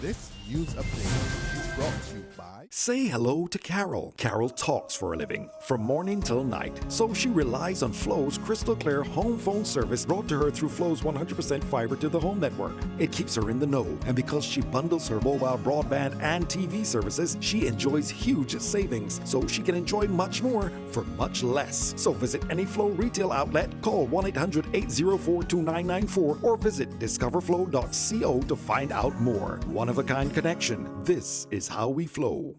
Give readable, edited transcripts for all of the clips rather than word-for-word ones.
This news update is brought to you by... Say hello to Carol. Carol talks for a living, from morning till night. So she relies on Flow's crystal clear home phone service brought to her through Flow's 100% fiber to the home network. It keeps her in the know, and because she bundles her mobile broadband and TV services, she enjoys huge savings, so she can enjoy much more for much less. So visit any Flow retail outlet, call 1-800-804-2994, or visit discoverflow.co to find out more. One-of-a-kind connection. This is how we flow.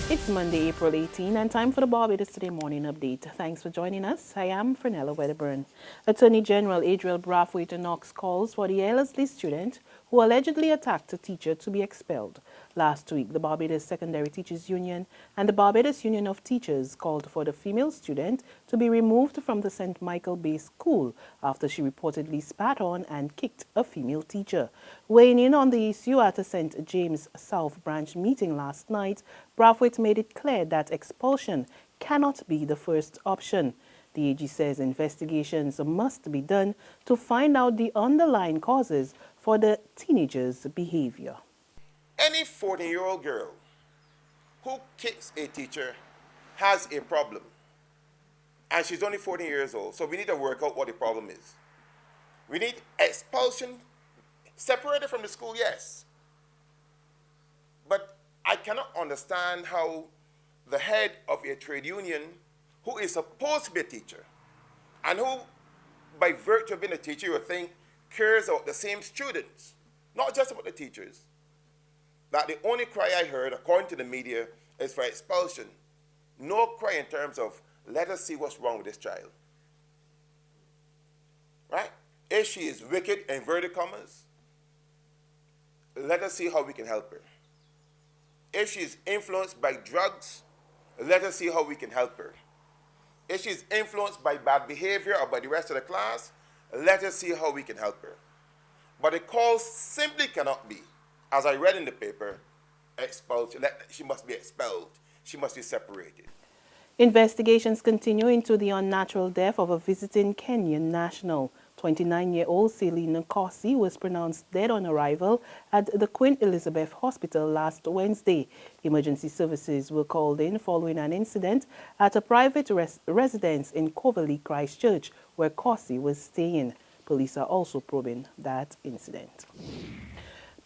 It's Monday, April 18, and time for the Barbados Today Morning Update. Thanks for joining us. I am Fernella Wedderburn. Attorney General Adriel Brathwaite Knox calls for the Ellersllie student who allegedly attacked a teacher to be expelled. Last week, the Barbados Secondary Teachers Union and the Barbados Union of Teachers called for the female student to be removed from the St. Michael Bay School after she reportedly spat on and kicked a female teacher. Weighing in on the issue at a St. James South Branch meeting last night, Brathwaite made it clear that expulsion cannot be the first option. The AG says investigations must be done to find out the underlying causes for the teenager's behavior. Any 14-year-old girl who kicks a teacher has a problem. And she's only 14 years old, so we need to work out what the problem is. We need expulsion, separated from the school, yes. But I cannot understand how the head of a trade union, who is supposed to be a teacher, and who, by virtue of being a teacher, you would think cares about the same students, not just about the teachers, that the only cry I heard, according to the media, is for expulsion. No cry in terms of, let us see what's wrong with this child. Right? If she is wicked, inverted commas, let us see how we can help her. If she is influenced by drugs, let us see how we can help her. If she's influenced by bad behavior or by the rest of the class, let us see how we can help her. But the call simply cannot be, as I read in the paper, expelled. She must be expelled. She must be separated. Investigations continue into the unnatural death of a visiting Kenyan national. 29-year-old Celine Nkosi was pronounced dead on arrival at the Queen Elizabeth Hospital last Wednesday. Emergency services were called in following an incident at a private residence in Coverley, Christchurch, where Nkosi was staying. Police are also probing that incident.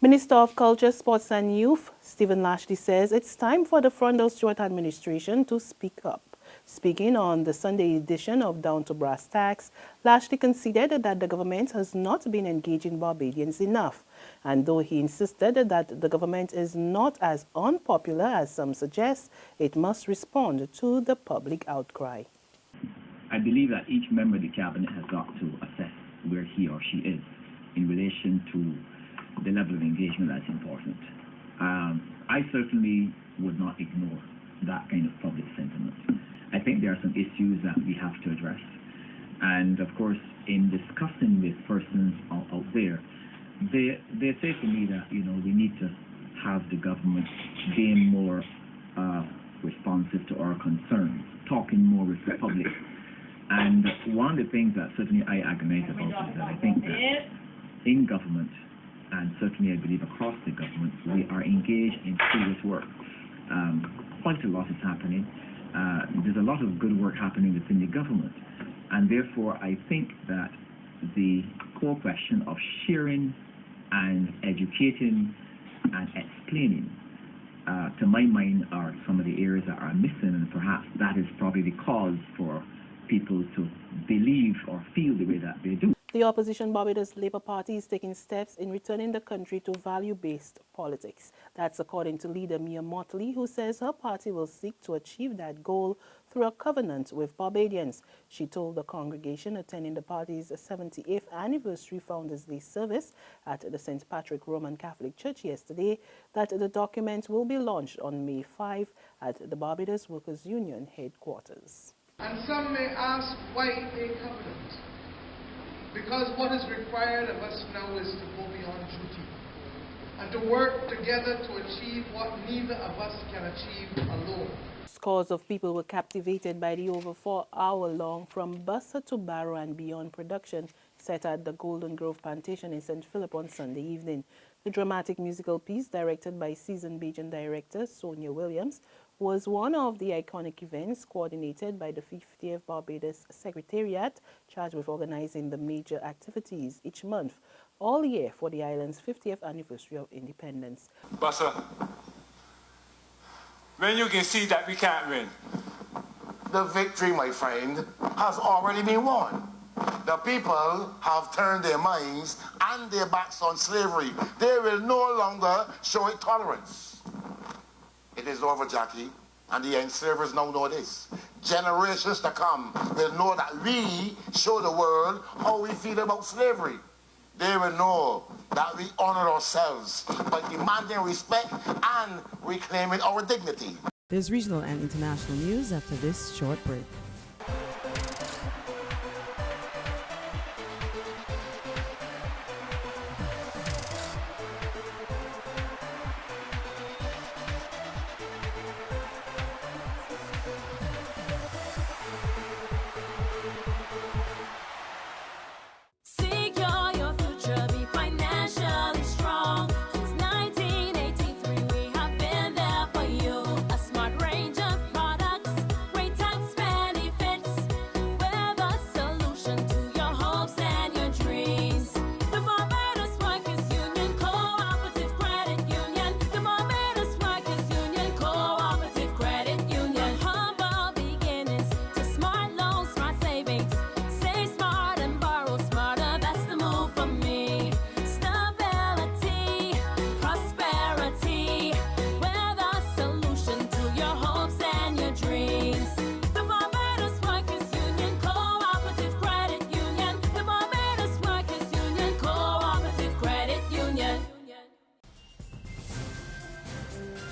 Minister of Culture, Sports and Youth, Stephen Lashley, says it's time for the Frondell Stewart administration to speak up. Speaking on the Sunday edition of Down to Brass Tacks, Lashley conceded that the government has not been engaging Barbadians enough. And though he insisted that the government is not as unpopular as some suggest, it must respond to the public outcry. I believe that each member of the cabinet has got to assess where he or she is in relation to the level of engagement that's important. I certainly would not ignore that kind of public sentiment. I think there are some issues that we have to address. And of course, in discussing with persons out there, they say to me that, we need to have the government being more responsive to our concerns, talking more with the public. And one of the things that certainly I agonize about is that I think that in government, and certainly I believe across the government, we are engaged in serious work. Quite a lot is happening. There's a lot of good work happening within the government. And therefore, I think that the core question of sharing and educating and explaining, to my mind, are some of the areas that are missing, and perhaps that is probably the cause for people to believe or feel the way that they do. The opposition Barbados Labour Party is taking steps in returning the country to value-based politics. That's according to leader Mia Motley, who says her party will seek to achieve that goal through a covenant with Barbadians. She told the congregation attending the party's 78th anniversary Founders Day service at the St. Patrick Roman Catholic Church yesterday that the document will be launched on May 5 at the Barbados Workers' Union headquarters. And some may ask, why a covenant? Because what is required of us now is to go beyond duty and to work together to achieve what neither of us can achieve alone. Scores of people were captivated by the over 4-hour-long From Bussa to Barrow and Beyond production set at the Golden Grove Plantation in St. Philip on Sunday evening. The dramatic musical piece, directed by seasoned Bajan director Sonia Williams, was one of the iconic events coordinated by the 50th Barbados Secretariat, charged with organizing the major activities each month, all year for the island's 50th anniversary of independence. But sir, when you can see that we can't win, the victory, my friend, has already been won. The people have turned their minds and their backs on slavery. They will no longer show it tolerance. It is over, Jackie, and the enslavers now know this. Generations to come will know that we show the world how we feel about slavery. They will know that we honor ourselves by demanding respect and reclaiming our dignity. There's regional and international news after this short break.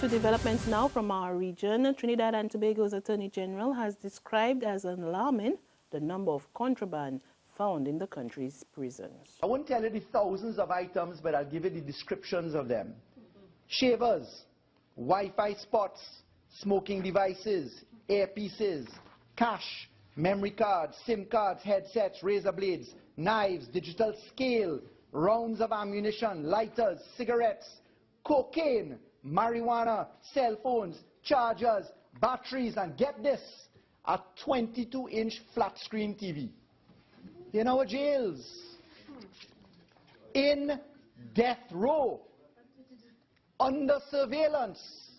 To developments now from our region, Trinidad and Tobago's Attorney General has described as alarming the number of contraband found in the country's prisons. I won't tell you the thousands of items, but I'll give you the descriptions of them. Shavers, Wi-Fi spots, smoking devices, earpieces, cash, memory cards, SIM cards, headsets, razor blades, knives, digital scale, rounds of ammunition, lighters, cigarettes, cocaine, marijuana, cell phones, chargers, batteries, and get this, a 22-inch flat-screen TV. In our jails, in death row, under surveillance.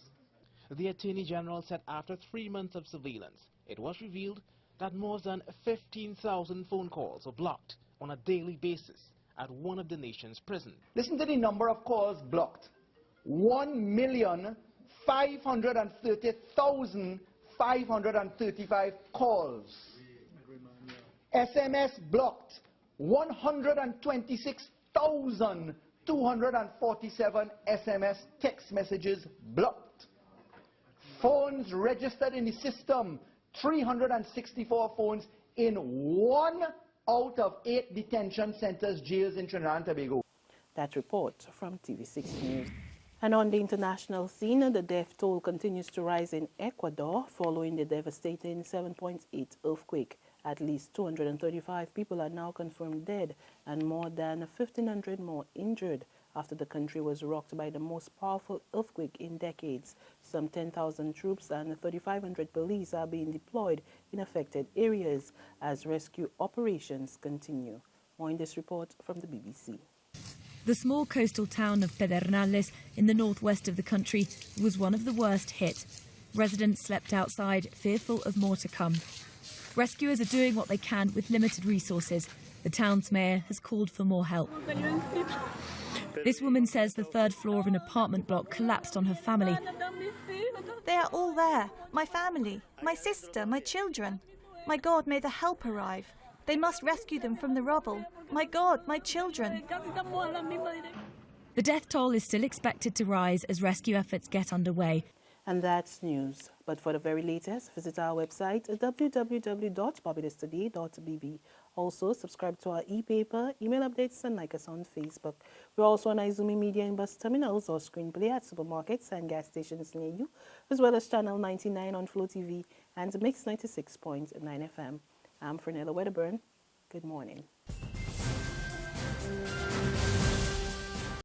The Attorney General said after 3 months of surveillance, it was revealed that more than 15,000 phone calls were blocked on a daily basis at one of the nation's prisons. Listen to the number of calls blocked. 1,530,535 calls. SMS blocked. 126,247 SMS text messages blocked. Phones registered in the system, 364 phones in 1 out of 8 detention centers, jails in Trinidad and Tobago. That report from TV6 News. And on the international scene, the death toll continues to rise in Ecuador following the devastating 7.8 earthquake. At least 235 people are now confirmed dead and more than 1,500 more injured after the country was rocked by the most powerful earthquake in decades. Some 10,000 troops and 3,500 police are being deployed in affected areas as rescue operations continue. More in this report from the BBC. The small coastal town of Pedernales in the northwest of the country was one of the worst hit. Residents slept outside, fearful of more to come. Rescuers are doing what they can with limited resources. The town's mayor has called for more help. This woman says the third floor of an apartment block collapsed on her family. They are all there. My family, my sister, my children. My God, may the help arrive. They must rescue them from the rubble. My God, my children. The death toll is still expected to rise as rescue efforts get underway. And that's news. But for the very latest, visit our website at www.barbadostoday.bb. Also, subscribe to our e-paper, email updates, and like us on Facebook. We're also on Izumi Media and bus terminals or screenplay at supermarkets and gas stations near you, as well as Channel 99 on Flow TV and Mix 96.9 FM. I'm Fernella Wedderburn. Good morning.